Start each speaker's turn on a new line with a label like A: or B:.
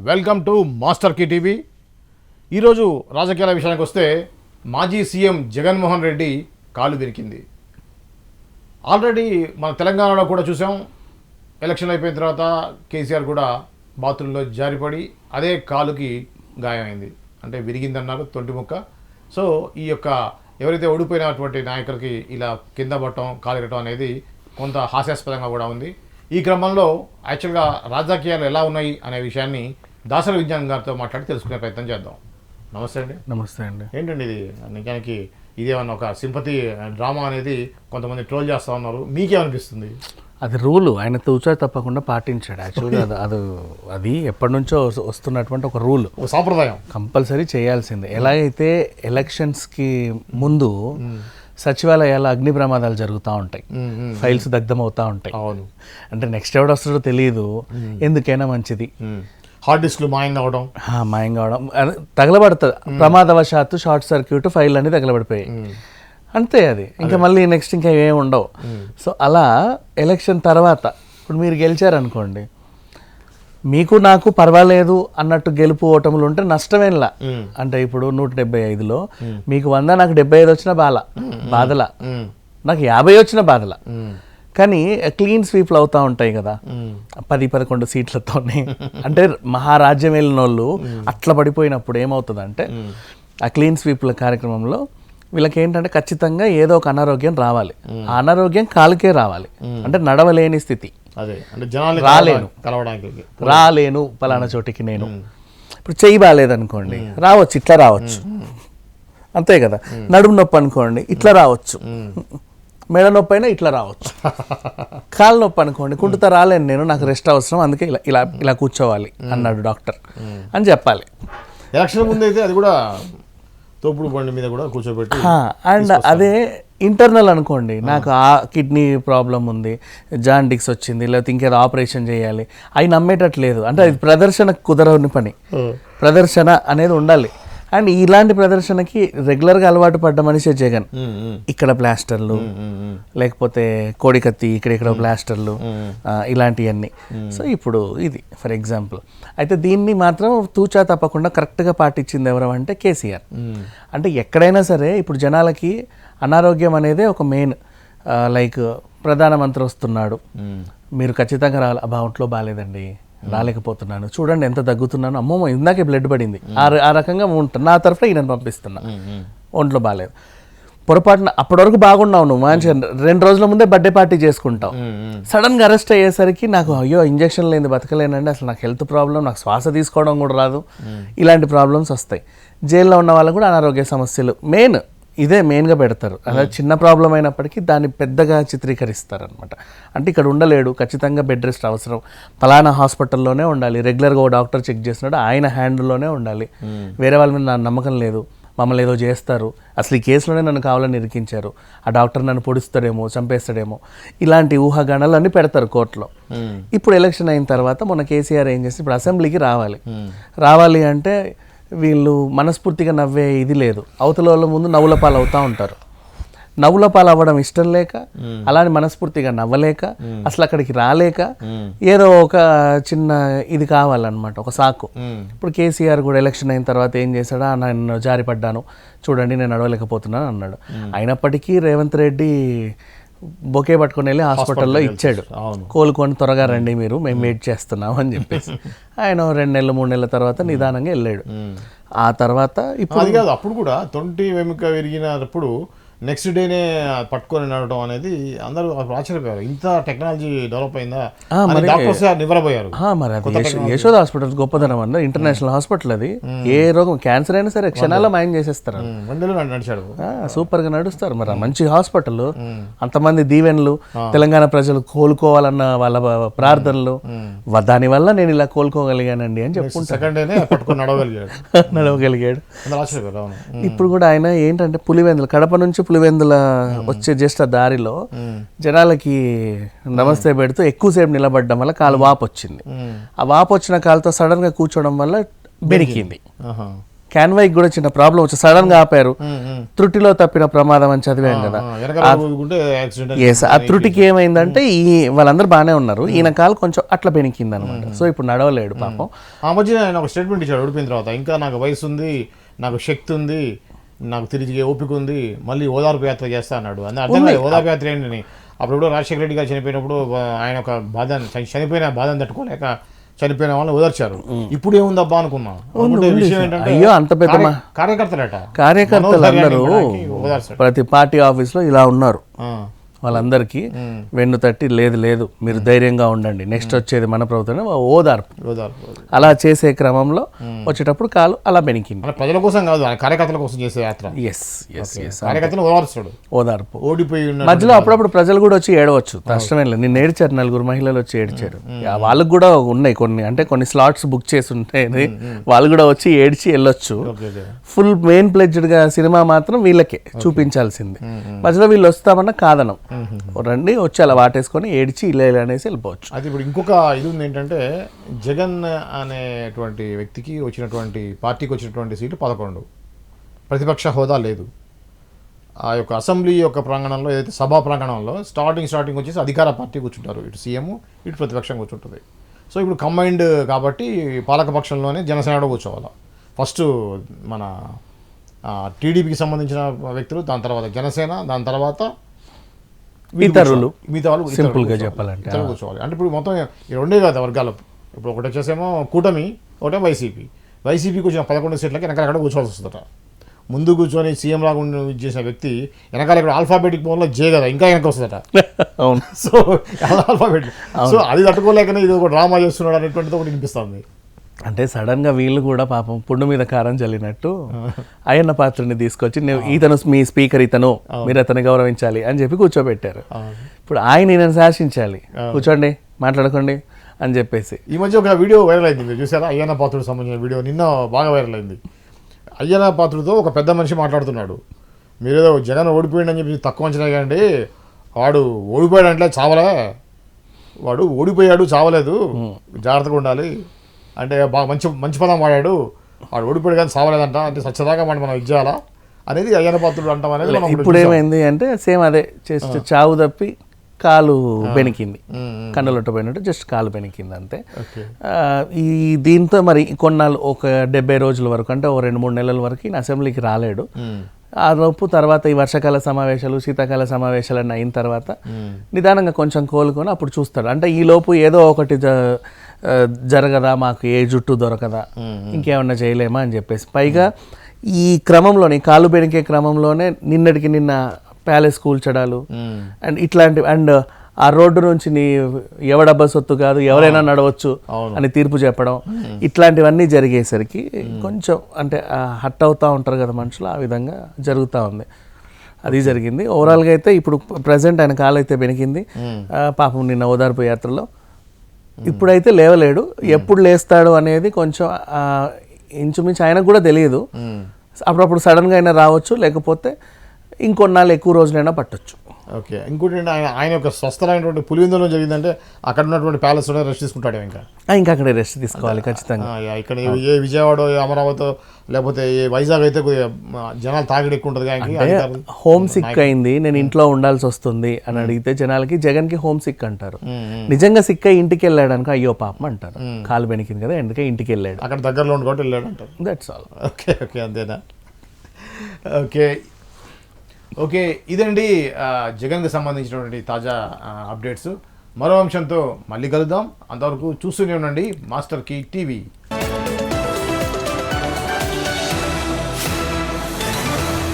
A: Welcome to Master Key TV. ఈరోజు రాజకీయాల విషయానికి వస్తే మాజీ సీఎం జగన్మోహన్ రెడ్డి కాలు విరికింది. ఆల్రెడీ మన తెలంగాణలో కూడా చూసాం. ఎలక్షన్ అయిపోయిన తర్వాత కేసీఆర్ కూడా బాత్రూంలో జారిపడి అదే కాలుకి గాయమైంది, అంటే విరిగిందన్నారు తొంటి ముక్క. సో ఈ యొక్క ఎవరైతే ఓడిపోయినటువంటి నాయకులకి ఇలా కింద పడటం కాలు ఇరగటం అనేది కొంత హాస్యాస్పదంగా కూడా ఉంది. ఈ క్రమంలో యాక్చువల్గా రాజకీయాలు ఎలా ఉన్నాయి అనే విషయాన్ని దాసరి విజ్ఞాన్ గారితో మాట్లాడి తెలుసుకునే ప్రయత్నం చేద్దాం. నమస్తే అండి.
B: నమస్తే అండి.
A: ఏంటండి ఇది, నిజానికి ఇదేమన్నా ఒక సింపతి డ్రామా అనేది కొంతమంది ట్రోల్ చేస్తూ ఉన్నారు, మీకేమనిపిస్తుంది?
B: అది రూలు ఆయన తూచా తప్పకుండా పాటించాడు. యాక్చువల్గా అది ఎప్పటి నుంచో వస్తున్నటువంటి ఒక రూల్,
A: సాంప్రదాయం, కంపల్సరీ
B: చేయాల్సిందే. ఎలాగైతే ఎలక్షన్స్కి ముందు సచివాలయాల అగ్ని ప్రమాదాలు జరుగుతూ ఉంటాయి, ఫైల్స్ దగ్ధమవుతూ ఉంటాయి.
A: అవును,
B: అంటే నెక్స్ట్ ఎవడు వస్తాడో తెలియదు, ఎందుకైనా మంచిది.
A: హార్డ్ డిస్క్లు మాయం కావడం
B: తగలబడుతుంది, ప్రమాదవశాత్తు షార్ట్ సర్క్యూట్ ఫైల్ అన్ని తగలబడిపోయాయి, అంతే. అది ఇంకా మళ్ళీ నెక్స్ట్ ఇంకా ఏమి ఉండవు. సో అలా ఎలక్షన్ తర్వాత ఇప్పుడు మీరు గెలిచారనుకోండి, మీకు నాకు పర్వాలేదు అన్నట్టు గెలుపు ఓటములు ఉంటే నష్టమేలా. అంటే ఇప్పుడు 175లో మీకు 100, నాకు 75 వచ్చిన బాధల, నాకు 50 వచ్చిన బాధల. కానీ క్లీన్ స్వీప్లు అవుతూ ఉంటాయి కదా 10-11 సీట్లతోనే. అంటే మహారాజ్యం వెళ్ళిన వాళ్ళు అట్లా పడిపోయినప్పుడు ఏమవుతుందంటే ఆ క్లీన్ స్వీప్ల కార్యక్రమంలో వీళ్ళకి ఏంటంటే ఖచ్చితంగా ఏదో ఒక అనారోగ్యం రావాలి. ఆ అనారోగ్యం కాలుకే రావాలి, అంటే నడవలేని స్థితి. రాలేను పలానా చోటికి నేను. ఇప్పుడు చెయ్యి బాగాలేదనుకోండి, రావచ్చు, ఇట్లా రావచ్చు, అంతే కదా. నడుము నొప్పి అనుకోండి, ఇట్లా రావచ్చు. మెడ నొప్పి అయినా ఇట్లా రావచ్చు. కాలు నొప్పి అనుకోండి, కుంటుతా రాలేను నేను, నాకు రెస్ట్ అవసరం, అందుకే ఇలా ఇలా ఇలా కూర్చోవాలి అన్నాడు డాక్టర్ అని చెప్పాలి.
A: ఎలక్షన్ ముందు అయితే అది కూడా తోపుడు బండి మీద కూడా కూర్చోబెట్టి.
B: అండ్ అదే ఇంటర్నల్ అనుకోండి, నాకు ఆ కిడ్నీ ప్రాబ్లం ఉంది, జాండిక్స్ వచ్చింది, లేకపోతే ఇంకేదో ఆపరేషన్ చేయాలి, అవి నమ్మేటట్లేదు. అంటే అది ప్రదర్శన కుదరని పని, ప్రదర్శన అనేది ఉండాలి. అండ్ ఇలాంటి ప్రదర్శనకి రెగ్యులర్గా అలవాటు పడ్డ మనిషే జగన్. ఇక్కడ ప్లాస్టర్లు, లేకపోతే కోడికత్తి, ఇక్కడ ప్లాస్టర్లు, ఇలాంటివన్నీ. సో ఇప్పుడు ఇది ఫర్ ఎగ్జాంపుల్. అయితే దీన్ని మాత్రం తూచా తప్పకుండా కరెక్ట్గా పాటించింది ఎవరు అంటే కేసీఆర్. అంటే ఎక్కడైనా సరే ఇప్పుడు జనాలకి అనారోగ్యం అనేదే ఒక మెయిన్. లైక్ ప్రధానమంత్రి వస్తున్నాడు, మీరు ఖచ్చితంగా రావాలి. అబ్బా ఒంట్లో బాగాలేదండి, రాలేకపోతున్నాను, చూడండి ఎంత తగ్గుతున్నాను, అమ్మో ఇందాకే బ్లడ్ పడింది, ఆ రకంగా ఉంటుంది. నా తరఫున ఈయన పంపిస్తున్నా, ఒంట్లో బాగాలేదు. పొరపాటున అప్పటి వరకు బాగున్నావు నువ్వు, మంచిగా 2 రోజుల ముందే బర్త్డే పార్టీ చేసుకుంటావు. సడన్గా అరెస్ట్ అయ్యేసరికి నాకు అయ్యో ఇంజక్షన్ లేని బతకలేనండి, అసలు నాకు హెల్త్ ప్రాబ్లం, నాకు శ్వాస తీసుకోవడం కూడా రాదు, ఇలాంటి ప్రాబ్లమ్స్ వస్తాయి. జైల్లో ఉన్న వాళ్ళకు కూడా అనారోగ్య సమస్యలు ఇదే మెయిన్గా పెడతారు. అదే చిన్న ప్రాబ్లం అయినప్పటికీ దాన్ని పెద్దగా చిత్రీకరిస్తారు అనమాట. అంటే ఇక్కడ ఉండలేడు, ఖచ్చితంగా బెడ్ రెస్ట్ అవసరం, ఫలానా హాస్పిటల్లోనే ఉండాలి, రెగ్యులర్గా ఓ డాక్టర్ చెక్ చేస్తున్నాడు, ఆయన హ్యాండ్లోనే ఉండాలి, వేరే వాళ్ళ మీద నా నమ్మకం లేదు, మమ్మల్ని ఏదో చేస్తారు, అసలు ఈ కేసులోనే నన్ను కావాలని ఇరికించారు, ఆ డాక్టర్ నన్ను పొడుస్తాడేమో, చంపేస్తాడేమో, ఇలాంటి ఊహాగానాలు అన్నీ పెడతారు కోర్టులో. ఇప్పుడు ఎలక్షన్ అయిన తర్వాత మొన్న కేసీఆర్ ఏం చేస్తే ఇప్పుడు అసెంబ్లీకి రావాలి అంటే వీళ్ళు మనస్ఫూర్తిగా నవ్వే ఇది లేదు. అవతల వాళ్ళ ముందు నవ్వుల పాలు అవుతూ ఉంటారు. నవ్వుల పాలు అవ్వడం ఇష్టం లేక, అలానే మనస్ఫూర్తిగా నవ్వలేక, అసలు అక్కడికి రాలేక, ఏదో ఒక చిన్న ఇది కావాలన్నమాట, ఒక సాకు. ఇప్పుడు కేసీఆర్ కూడా ఎలక్షన్ అయిన తర్వాత ఏం చేశాడా, నేను జారిపడ్డాను చూడండి, నేను నడవలేకపోతున్నాను అన్నాడు. అయినప్పటికీ రేవంత్ రెడ్డి బొకే పట్టుకుని వెళ్ళి హాస్పిటల్లో ఇచ్చాడు, కోలుకొని త్వరగా రండి మీరు, మేము వెయిట్ చేస్తున్నాం అని చెప్పేసి. ఆయన 2 నెలలు 3 నెలల తర్వాత నిదానంగా వెళ్ళాడు. ఆ తర్వాత ఇప్పుడు
A: అప్పుడు కూడా తొంటి వెముక విరిగినప్పుడు నెక్స్ట్ డేనే పట్టుకొని నడవడం అనేది అందరూ ఆశ్చర్యపోయారు. ఇంత టెక్నాలజీ డెవలప్ అయిందా, నివ్వరపోయారు.
B: మరి అది యశోద హాస్పిటల్ గొప్పదనం అన్న, ఇంటర్నేషనల్ హాస్పిటల్ అది. ఏ రోగం క్యాన్సర్ అయినా సరే క్షణాల్లో మాయం చేసేస్తారు,
A: నడిచాడు,
B: సూపర్ గా నడుస్తారు. మరి మంచి హాస్పిటల్, అంతమంది దీవెనలు, తెలంగాణ ప్రజలు కోలుకోవాలన్న వాళ్ళ ప్రార్థనలు, దానివల్ల నేను ఇలా కోలుకోగలిగానండి అని చెప్పుకుంటా. నడవగలిగాడు. ఇప్పుడు కూడా ఆయన ఏంటంటే పులివెందులు, కడప నుంచి పులివెందుల వచ్చే జస్ట్ ఆ దారిలో జనాలకి నమస్తే పెడుతూ ఎక్కువసేపు నిలబడడం వల్ల కాలు వాపు వచ్చింది. ఆ వాపు వచ్చిన కాలుతో సడన్ గా కూర్చోవడం వల్ల బెనికింది. క్యాన్వాయ్కి కూడా చిన్న ప్రాబ్లం వచ్చి సడన్ గా ఆపారు. త్రుటిలో తప్పిన ప్రమాదం అని చదివాం కదా. ఎస్, ఆ త్రుటికి ఏమైందంటే ఈ వాళ్ళందరూ బాగానే ఉన్నారు, ఈయన కాలు కొంచెం అట్లా బెనికింది అనమాట. సో ఇప్పుడు నడవలేడు పాపం.
A: ఆ మధ్య ఆయన ఒక స్టేట్మెంట్ ఇచ్చాడు ఓడిపోయిన తర్వాత, ఇంకా నాకు వయసు ఉంది, నాకు శక్తి ఉంది, నాకు తిరిగి ఓపిక ఉంది, మళ్ళీ ఓదార్పు యాత్ర చేస్తా అన్నాడు. అర్థం కాదు ఓదార్పు యాత్ర ఏంటని. అప్పుడు రాజశేఖర రెడ్డి గారు చనిపోయినప్పుడు ఆయన ఒక చనిపోయిన బాధను తట్టుకోలేక చనిపోయిన వాళ్ళని ఓదార్చారు. ఇప్పుడు ఏముందబ్బా అనుకున్నా. విషయం ఏంటంటే
B: అయ్యో అంత పెద్ద
A: కార్యకర్తలట,
B: కార్యకర్తలు అందరూ ప్రతి పార్టీ ఆఫీస్ లో ఇలా ఉన్నారు. వాళ్ళందరికీ వెన్ను తట్టి లేదు లేదు మీరు ధైర్యంగా ఉండండి, నెక్స్ట్ వచ్చేది మన ప్రభుత్వం ఓదార్పు. అలా చేసే క్రమంలో వచ్చేటప్పుడు కాలు అలా బెనికింది.
A: ప్రజల కోసం కాదు, కార్యకర్తల కోసం చేసే యాత్ర. కార్యకర్తలు
B: ఓదార్పు.
A: ఓడిపోయి
B: మధ్యలో అప్పుడప్పుడు ప్రజలు కూడా వచ్చి ఏడవచ్చు, కష్టమే లేదు. నిన్న ఏడ్చారు, 4 మహిళలు వచ్చి ఏడ్చారు. వాళ్ళకు కూడా ఉన్నాయి కొన్ని, అంటే కొన్ని స్లాట్స్ బుక్ చేసి ఉంటాయి, వాళ్ళు కూడా వచ్చి ఏడ్చి వెళ్ళొచ్చు. ఫుల్ మెయిన్ ప్లెడ్జ్డ్ గా సినిమా మాత్రం వీళ్ళకే చూపించాల్సింది. మధ్యలో వీళ్ళు వస్తామన్నా కాదనం, రండి వచ్చి అలా వాటేసుకొని ఏడ్చి ఇలా అనేసి వెళ్ళిపోవచ్చు.
A: అది ఇప్పుడు ఇంకొక ఇది ఉంది ఏంటంటే, జగన్ అనేటువంటి వ్యక్తికి వచ్చినటువంటి పార్టీకి వచ్చినటువంటి సీట్లు 11, ప్రతిపక్ష హోదా లేదు. ఆ యొక్క అసెంబ్లీ యొక్క ప్రాంగణంలో, ఏదైతే సభా ప్రాంగణంలో స్టార్టింగ్ వచ్చేసి అధికార పార్టీ కూర్చుంటారు, ఇటు సీఎం ఇటు ప్రతిపక్షం కూర్చుంటుంది. సో ఇప్పుడు కంబైన్డ్ కాబట్టి పాలకపక్షంలోనే జనసేన కూర్చోవాలి. ఫస్ట్ మన టీడీపీకి సంబంధించిన వ్యక్తులు, దాని తర్వాత జనసేన, దాని తర్వాత
B: ఇతరులు,
A: మిగతా వాళ్ళు
B: సింపుల్ గా చెప్పాలంటే
A: కూర్చోవాలి. అంటే ఇప్పుడు మొత్తం ఈ రెండే కదా వర్గాలు. ఇప్పుడు ఒకటి వచ్చేసేమో కూటమి, ఒకటే వైసీపీకి వచ్చిన 11 సీట్లకి వెనకాల కూర్చోవాల్సి వస్తుందట. ముందు కూర్చొని సీఎం లాగా చేసిన వ్యక్తి వెనకాల ఇక్కడ ఆల్ఫాబెటిక్ మోడ్లో జే కదా, ఇంకా వెనక వస్తుందట.
B: అవును.
A: సో ఆల్ఫాబెటిక్, సో అది తట్టుకోలేకనే ఇది ఒక డ్రామా చేస్తున్నాడు అనేటువంటిది ఒకటి వినిపిస్తుంది.
B: అంటే సడన్ గా వీళ్ళు కూడా పాపం పుండు మీద కారం చల్లినట్టు అయ్యన్న పాత్రని తీసుకొచ్చి ఇతను మీ స్పీకర్, ఇతను మీరు అతన్ని గౌరవించాలి అని చెప్పి కూర్చోబెట్టారు. ఇప్పుడు ఆయన ఈయనను శాసించాలి, కూర్చోండి మాట్లాడుకోండి అని చెప్పేసి.
A: ఈ మధ్య ఒక వీడియో వైరల్ అయింది, మీరు చూసారా? అయ్యన్న పాత్రుడు సంబంధించిన వీడియో నిన్న బాగా వైరల్ అయింది. అయ్యన్న పాత్రుడితో ఒక పెద్ద మనిషి మాట్లాడుతున్నాడు. మీరేదో జగన్ ఓడిపోయాడు అని చెప్పి తక్కువ అంచనా కానీ, వాడు ఓడిపోయాడు అంటే చావలే, వాడు ఓడిపోయాడు చావలేదు, జాగ్రత్తగా ఉండాలి అంటే బాగా మంచి పదం వాడాడు, వాడు ఓడిపోయాడు కానీ సావలేదంట, అంటే సచ్చదాకా మనం ఇచ్చేయాలా అనేది అయ్యన్న పాత్రుడు అంటాం అనేది.
B: ఇప్పుడు ఏమైంది అంటే సేమ్ అదే, జస్ట్ చావు తప్పి కాలు బెనికింది, కన్నులొట్ట పోయినట్టు జస్ట్ కాలు బెనికింది అంతే. ఈ దీంతో మరి కొన్నాళ్ళు ఒక 70 రోజుల వరకు, అంటే ఓ 2-3 నెలల వరకు ఈయన అసెంబ్లీకి రాలేడు. ఆ లోపు తర్వాత ఈ వర్షాకాల సమావేశాలు, శీతాకాల సమావేశాలు అన్నీ అయిన తర్వాత నిదానంగా కొంచెం కోలుకొని అప్పుడు చూస్తాడు. అంటే ఈ లోపు ఏదో ఒకటి జరగదా, మాకు ఏ జుట్టు దొరకదా, ఇంకేమన్నా చేయలేమా అని చెప్పేసి. పైగా ఈ క్రమంలోనే, కాలు బెనికే క్రమంలోనే నిన్నటికి నిన్న ప్యాలెస్ కూల్చడాలు అండ్ ఇట్లాంటివి, అండ్ ఆ రోడ్డు నుంచి నీ ఎవడబ్బా సొత్తు కాదు, ఎవరైనా నడవచ్చు అని తీర్పు చెప్పడం, ఇట్లాంటివన్నీ జరిగేసరికి కొంచెం అంటే హట్ అవుతూ ఉంటారు కదా మనుషులు, ఆ విధంగా జరుగుతూ ఉంది. అది జరిగింది. ఓవరాల్గా అయితే ఇప్పుడు ప్రజెంట్ ఆయన కాలు అయితే బెనికింది. పాపం నిన్న ఓదార్పు యాత్రలో ఇప్పుడైతే లేవలేడు. ఎప్పుడు లేస్తాడు అనేది కొంచెం ఇంచుమించు ఆయనకు కూడా తెలియదు. అప్పుడప్పుడు సడన్గా అయినా రావచ్చు, లేకపోతే ఇంకొన్నాళ్ళు ఎక్కువ రోజులైనా పట్టొచ్చు.
A: ఓకే, ఇంకోటి ఆయన యొక్క స్వస్థలైనటువంటి పులివెందులో జరిగిందంటే అక్కడ ఉన్నటువంటి ప్యాలెస్ రెస్ట్ తీసుకుంటాడు, ఇంకా
B: అక్కడే రెస్ట్ తీసుకోవాలి ఖచ్చితంగా.
A: ఇక్కడ ఏ విజయవాడ, అమరావతి, లేకపోతే ఏ వైజాగ్ అయితే జనాలు తాగిడి ఎక్కువ ఉంటుంది.
B: హోమ్ సిక్ అయింది, నేను ఇంట్లో ఉండాల్సి వస్తుంది అని అడిగితే జనాలకి జగన్కి హోమ్ సిక్ అంటారు. నిజంగా సిక్ అయ్యి ఇంటికి వెళ్ళాడు అనుకో అయ్యో పాపం అంటారు, కాలు బెనికింది కదా ఎందుకే ఇంటికి వెళ్ళాడు,
A: అక్కడ దగ్గరలో ఉండి కాబట్టి వెళ్ళాడు అంటారు.
B: That's all.
A: ఓకే అంతేనా? ఓకే, ఇదండి జగన్కి సంబంధించినటువంటి తాజా అప్డేట్స్. మరో అంశంతో మళ్ళీ కలుద్దాం. అంతవరకు చూస్తూనే ఉండండి మాస్టర్ కీ టీవీ.